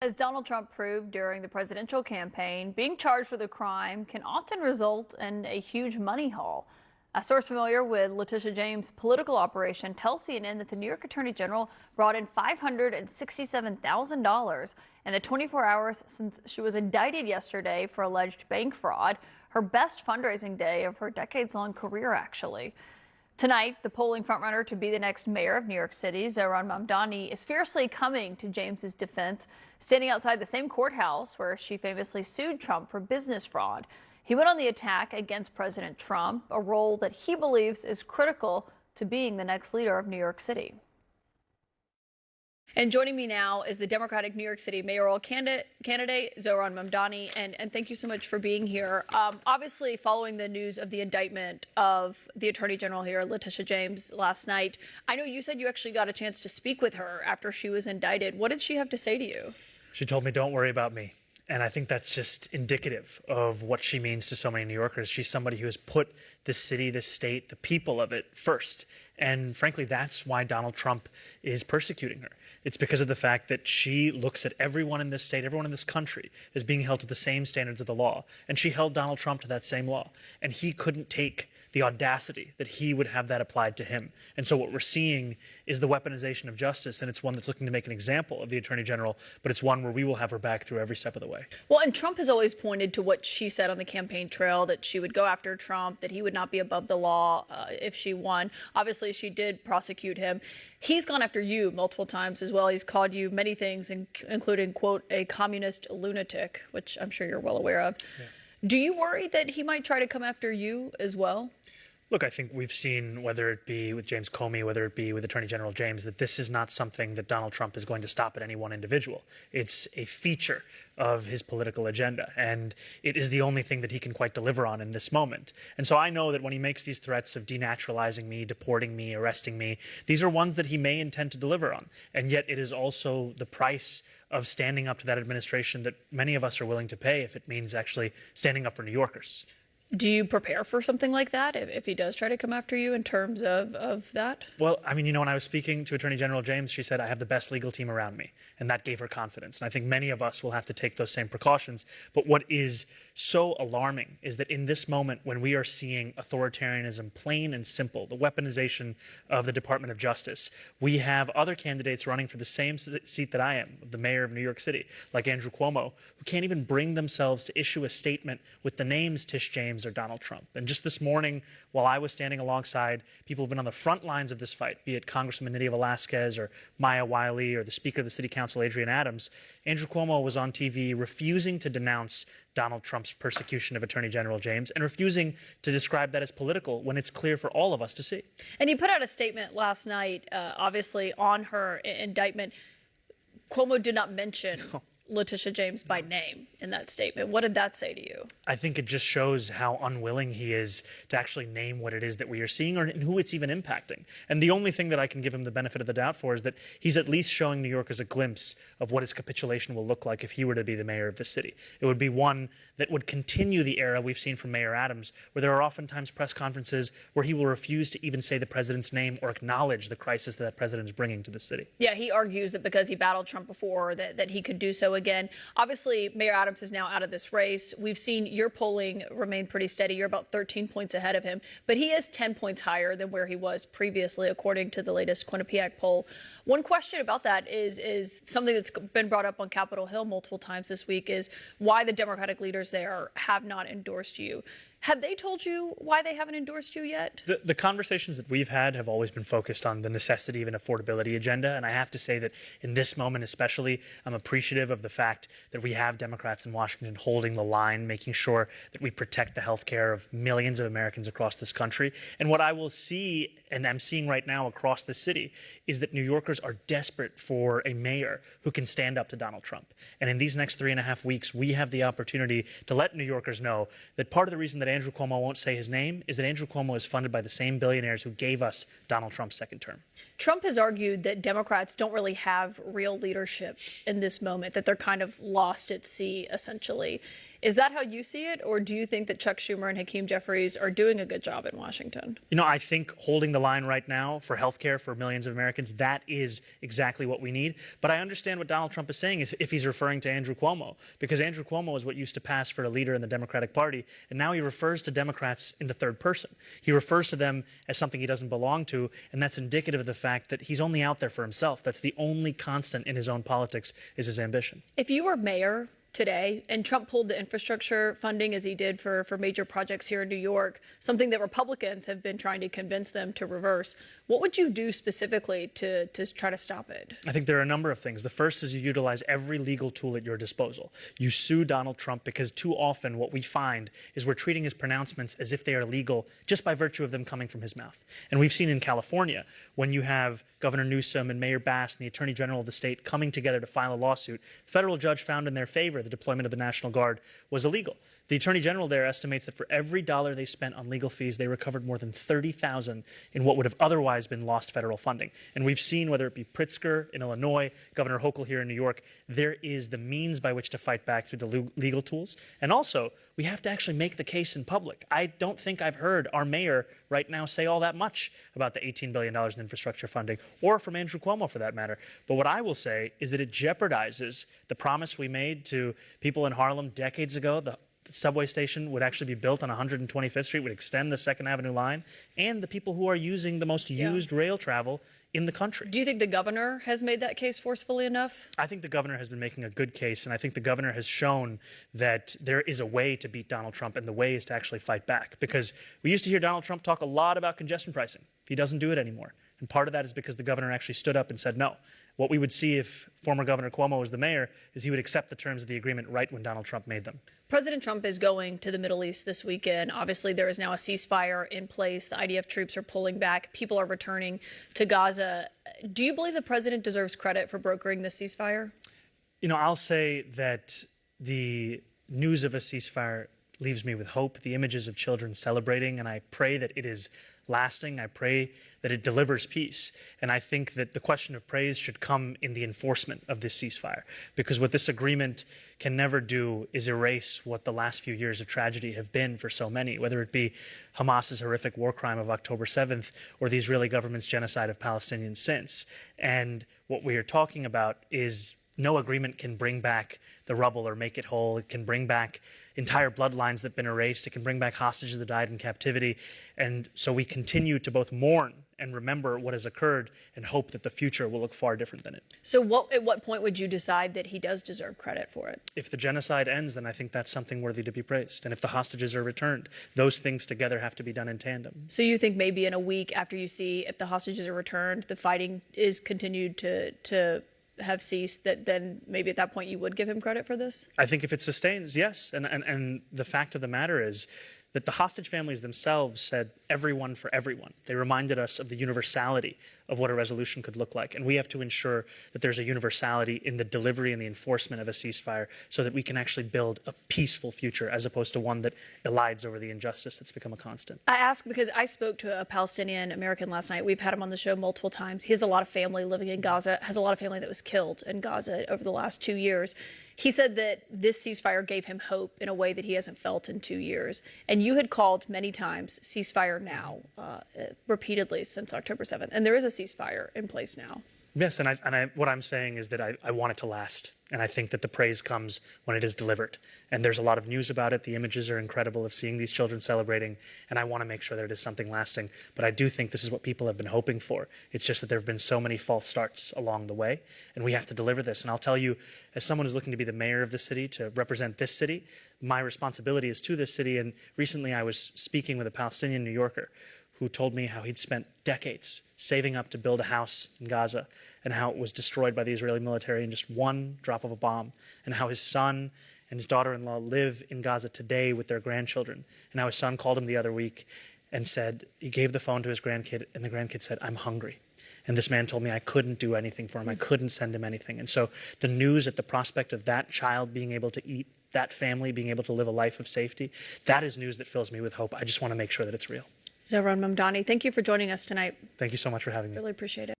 As Donald Trump proved during the presidential campaign, being charged with a crime can often result in a huge money haul. A source familiar with Letitia James' political operation tells CNN that the New York Attorney General brought in $567,000 in the 24 hours since she was indicted yesterday for alleged bank fraud, her best fundraising day of her decades-long career, actually. Tonight, the polling frontrunner to be the next mayor of New York City, Zohran Mamdani, is fiercely coming to James's defense, standing outside the same courthouse where she famously sued Trump for business fraud. He went on the attack against President Trump, a role that he believes is critical to being the next leader of New York City. And joining me now is the Democratic New York City mayoral candidate Zohran Mamdani, and thank you so much for being here. Obviously, following the news of the indictment of the Attorney General here, Letitia James, last night, I know you said you actually got a chance to speak with her after she was indicted. What did she have to say to you? She told me, "Don't worry about me." And I think that's just indicative of what she means to so many New Yorkers. She's somebody who has put this city, this state, the people of it first. And frankly, that's why Donald Trump is persecuting her. It's because of the fact that she looks at everyone in this state, everyone in this country, as being held to the same standards of the law. And she held Donald Trump to that same law. And he couldn't take the audacity that he would have that applied to him. And so what we're seeing is the weaponization of justice, and it's one that's looking to make an example of the Attorney General, but it's one where we will have her back through every step of the way. Well, and Trump has always pointed to what she said on the campaign trail, that she would go after Trump, that he would not be above the law if she won. Obviously, she did prosecute him. He's gone after you multiple times as well. He's called you many things, including, quote, a communist lunatic, which I'm sure you're well aware of. Yeah. Do you worry that he might try to come after you as well? Look, I think we've seen, whether it be with James Comey, whether it be with Attorney General James, that this is not something that Donald Trump is going to stop at any one individual. It's a feature of his political agenda, and it is the only thing that he can quite deliver on in this moment. And so I know that when he makes these threats of denaturalizing me, deporting me, arresting me, these are ones that he may intend to deliver on. And yet it is also the price of standing up to that administration that many of us are willing to pay if it means actually standing up for New Yorkers. Do you prepare for something like that if he does try to come after you in terms of that? Well, I mean, when I was speaking to Attorney General James, she said, "I have the best legal team around me." And that gave her confidence. And I think many of us will have to take those same precautions. But what is so alarming is that in this moment, when we are seeing authoritarianism plain and simple, the weaponization of the Department of Justice, we have other candidates running for the same seat that I am, the mayor of New York City, like Andrew Cuomo, who can't even bring themselves to issue a statement with the names Tish James or Donald Trump. And just this morning, while I was standing alongside people who've been on the front lines of this fight, be it Congresswoman Nydia Velázquez or Maya Wiley or the Speaker of the City Council, Adrienne Adams, Andrew Cuomo was on TV refusing to denounce Donald Trump's persecution of Attorney General James and refusing to describe that as political when it's clear for all of us to see. And he put out a statement last night, obviously, on her indictment. Cuomo did not mention Letitia James by name in that statement. What did that say to you? I think it just shows how unwilling he is to actually name what it is that we are seeing or who it's even impacting. And the only thing that I can give him the benefit of the doubt for is that he's at least showing New Yorkers a glimpse of what his capitulation will look like if he were to be the mayor of the city. It would be one that would continue the era we've seen from Mayor Adams, where there are oftentimes press conferences where he will refuse to even say the president's name or acknowledge the crisis that president is bringing to the city. Yeah, he argues that because he battled Trump before, that he could do so again. Obviously, Mayor Adams is now out of this race. We've seen your polling remain pretty steady. You're about 13 points ahead of him, but he is 10 points higher than where he was previously, according to the latest Quinnipiac poll. One question about that is something that's been brought up on Capitol Hill multiple times this week, is why the Democratic leaders there have not endorsed you. Have they told you why they haven't endorsed you yet? The conversations that we've had have always been focused on the necessity of an affordability agenda. And I have to say that in this moment especially, I'm appreciative of the fact that we have Democrats in Washington holding the line, making sure that we protect the health care of millions of Americans across this country. And what I will see, and I'm seeing right now across the city, is that New Yorkers are desperate for a mayor who can stand up to Donald Trump. And in these next 3.5 weeks, we have the opportunity to let New Yorkers know that part of the reason that Andrew Cuomo won't say his name is that Andrew Cuomo is funded by the same billionaires who gave us Donald Trump's second term. Trump has argued that Democrats don't really have real leadership in this moment, that they're kind of lost at sea, essentially. Is that how you see it, or do you think that Chuck Schumer and Hakeem Jeffries are doing a good job in Washington? You know, I think holding the line right now for healthcare for millions of Americans, that is exactly what we need. But I understand what Donald Trump is saying is if he's referring to Andrew Cuomo, because Andrew Cuomo is what used to pass for a leader in the Democratic Party, and now he refers to Democrats in the third person. He refers to them as something he doesn't belong to, and that's indicative of the fact that he's only out there for himself. That's the only constant in his own politics is his ambition. If you were mayor today and Trump pulled the infrastructure funding as he did for major projects here in New York, something that Republicans have been trying to convince them to reverse, what would you do specifically to try to stop it? I think there are a number of things. The first is you utilize every legal tool at your disposal. You sue Donald Trump because too often what we find is we're treating his pronouncements as if they are legal just by virtue of them coming from his mouth. And we've seen in California when you have Governor Newsom and Mayor Bass and the Attorney General of the state coming together to file a lawsuit, a federal judge found in their favor the deployment of the National Guard was illegal. The Attorney General there estimates that for every dollar they spent on legal fees, they recovered more than $30,000 in what would have otherwise been lost federal funding. And we've seen, whether it be Pritzker in Illinois, Governor Hochul here in New York, there is the means by which to fight back through the legal tools. And also, we have to actually make the case in public. I don't think I've heard our mayor right now say all that much about the $18 billion in infrastructure funding, or from Andrew Cuomo for that matter. But what I will say is that it jeopardizes the promise we made to people in Harlem decades ago. The subway station would actually be built on 125th Street, would extend the 2nd Avenue line, and the people who are using the most used rail travel in the country. Do you think the governor has made that case forcefully enough? I think the governor has been making a good case, and I think the governor has shown that there is a way to beat Donald Trump, and the way is to actually fight back. Because we used to hear Donald Trump talk a lot about congestion pricing. He doesn't do it anymore. And part of that is because the governor actually stood up and said no. What we would see if former Governor Cuomo was the mayor is he would accept the terms of the agreement right when Donald Trump made them. President Trump is going to the Middle East this weekend. Obviously, there is now a ceasefire in place. The IDF troops are pulling back. People are returning to Gaza. Do you believe the president deserves credit for brokering this ceasefire? You know, I'll say that the news of a ceasefire leaves me with hope. The images of children celebrating, and I pray that it is lasting. I pray that it delivers peace. And I think that the question of praise should come in the enforcement of this ceasefire, because what this agreement can never do is erase what the last few years of tragedy have been for so many, whether it be Hamas's horrific war crime of October 7th or the Israeli government's genocide of Palestinians since. And what we are talking about is no agreement can bring back the rubble or make it whole. It can bring back entire bloodlines that have been erased. It can bring back hostages that died in captivity. And so we continue to both mourn and remember what has occurred and hope that the future will look far different than it. So at what point would you decide that he does deserve credit for it? If the genocide ends, then I think that's something worthy to be praised. And if the hostages are returned, those things together have to be done in tandem. So you think maybe in a week after you see if the hostages are returned, the fighting is continued to have ceased, that then maybe at that point you would give him credit for this? I think if it sustains, yes. And the fact of the matter is that the hostage families themselves said everyone for everyone. They reminded us of the universality of what a resolution could look like. And we have to ensure that there's a universality in the delivery and the enforcement of a ceasefire so that we can actually build a peaceful future as opposed to one that elides over the injustice that's become a constant. I ask because I spoke to a Palestinian American last night. We've had him on the show multiple times. He has a lot of family living in Gaza, has a lot of family that was killed in Gaza over the last 2 years. He said that this ceasefire gave him hope in a way that he hasn't felt in 2 years. And you had called many times ceasefire now, repeatedly since October 7th. And there is a ceasefire in place now. Yes, and what I'm saying is that I want it to last. And I think that the praise comes when it is delivered. And there's a lot of news about it. The images are incredible of seeing these children celebrating. And I want to make sure that it is something lasting. But I do think this is what people have been hoping for. It's just that there have been so many false starts along the way. And we have to deliver this. And I'll tell you, as someone who's looking to be the mayor of the city, to represent this city, my responsibility is to this city. And recently I was speaking with a Palestinian New Yorker who told me how he'd spent decades saving up to build a house in Gaza and how it was destroyed by the Israeli military in just one drop of a bomb, and how his son and his daughter-in-law live in Gaza today with their grandchildren, and how his son called him the other week and said, he gave the phone to his grandkid, and the grandkid said, "I'm hungry." And this man told me I couldn't do anything for him. I couldn't send him anything. And so the news at the prospect of that child being able to eat, that family being able to live a life of safety, that is news that fills me with hope. I just want to make sure that it's real. Zohran Mamdani, thank you for joining us tonight. Thank you so much for having me. Really appreciate it.